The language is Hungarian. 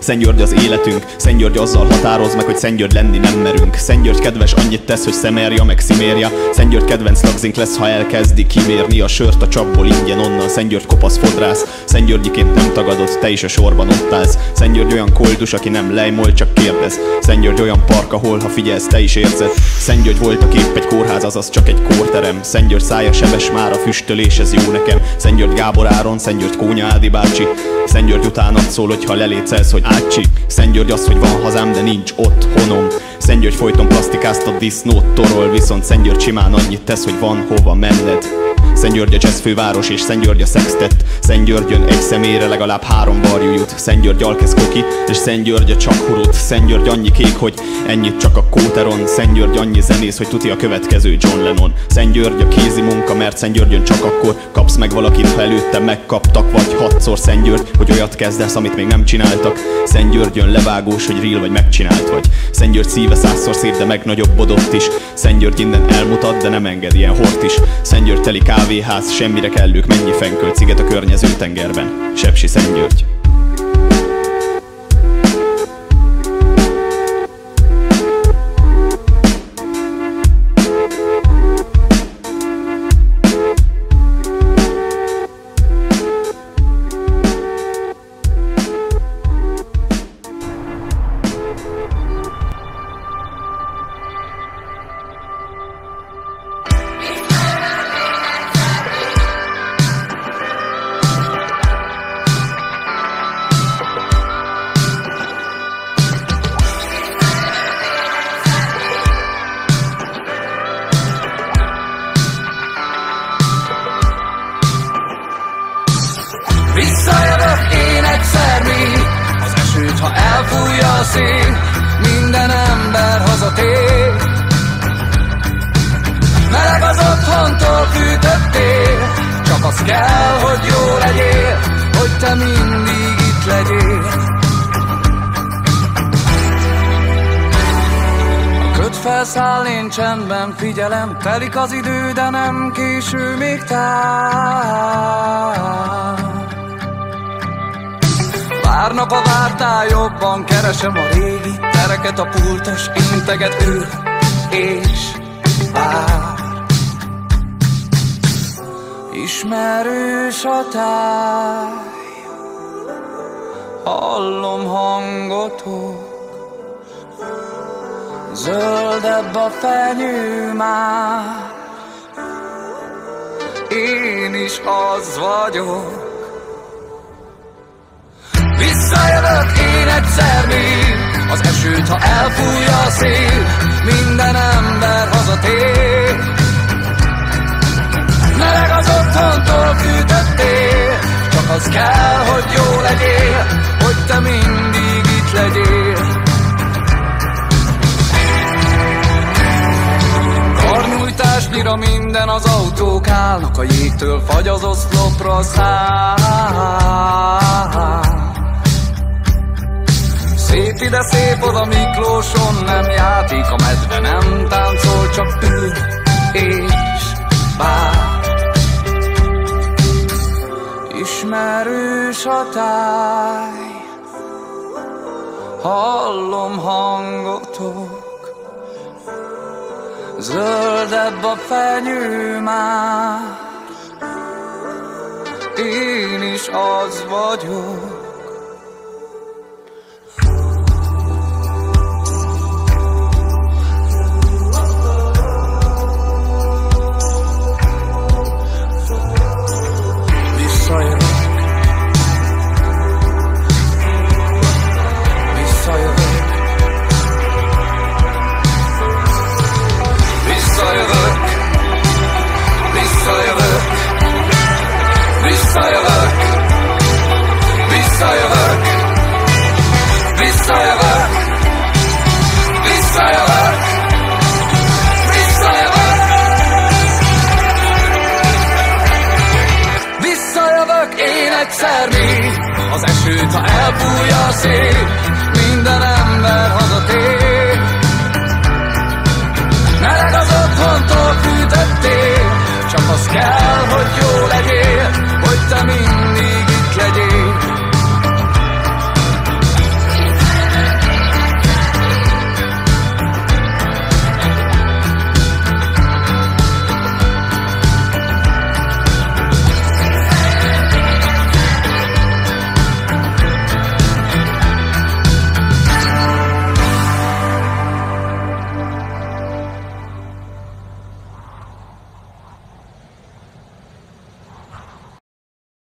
Szent György az életünk, Szent György azzal határoz meg, hogy Szent György lenni nem merünk. Szent György kedves, annyit tesz, hogy szemerja meg szimérja. Szent György kedvenc lagzink lesz, ha elkezdi kimérni a sört a csapból ingyen onnan. Szent György kopasz fodrász, Szent Györgyiként nem tagadott, te is a sorban ott állsz. Szent György olyan koldus, aki nem lejmol, csak kérdez. Szent György olyan park, ahol ha figyelsz, te is érzed. Szent György voltak épp egy kórház, azaz csak egy kórterem. Szent György szája sebes már a füstölés, ez jó nekem. Szent György Gábor Áron, Szent György Kónya Ádi bácsi. Szent György utánat szól, hogyha lelétszelsz, hogy ácsi. Szent György az, hogy van hazám, de nincs otthonom. Szent György folyton plastikáztat disznót torol, viszont Szent György simán annyit tesz, hogy van hova menned. Szent György a jazz főváros és Szent György a szextett. Szent Györgyön egy személyre legalább 3 varjú jut. Szent György alkesz koki és Szent György a csak hurut. Szent György annyi kék, hogy ennyit csak a kóteron. Szent György annyi zenész, hogy tuti a következő John Lennon. Szent György a kézi munka, mert Szent Györgyön csak akkor kapsz meg valakit, ha előtte megkaptak, vagy 6-szor. Szent György, hogy olyat kezdesz, amit még nem csináltak. Szent Györgyön levágós, hogy real vagy megcsinált vagy. Szent György szíve 100-szor szép, de megnagyobbodott is. Szent György innen elmutat, de nem enged ilyen hort is. Szent György teli kávéház, semmire kellők, mennyi fenkölt sziget a környező tengerben. Sepsi Szent György. Visszajövök én egyszer még, az esőt, ha elfújja a szél, minden ember hazatér. Meleg az otthontól fűtöttél, csak az kell, hogy jó legyél, hogy te mindig itt legyél. A köd felszáll, én csendben figyelem, telik az idő, de nem késő még tár. Pár a vártál, jobban keresem a régi tereket, a pultos integet ül és vár. Ismerős a táj, hallom hangotok, zöldebb a fenyő már, én is az vagyok. Visszajövök én egyszer még, az esőt, ha elfújja a szél, minden ember hazatér. Meleg az otthontól fűtöttél, csak az kell, hogy jó legyél, hogy te mindig itt legyél. Karnyújtásnyira minden az autók állnak, a jégtől fagy az oszlopra száll. Szép ide, szép oda, Miklóson nem játék, a medve nem táncol, csak ül és vár. Ismerős a táj, hallom hangotok, zöldebb a fenyő már, én is az vagyok. Egyszer még, az esőt, ha elfújja a szél,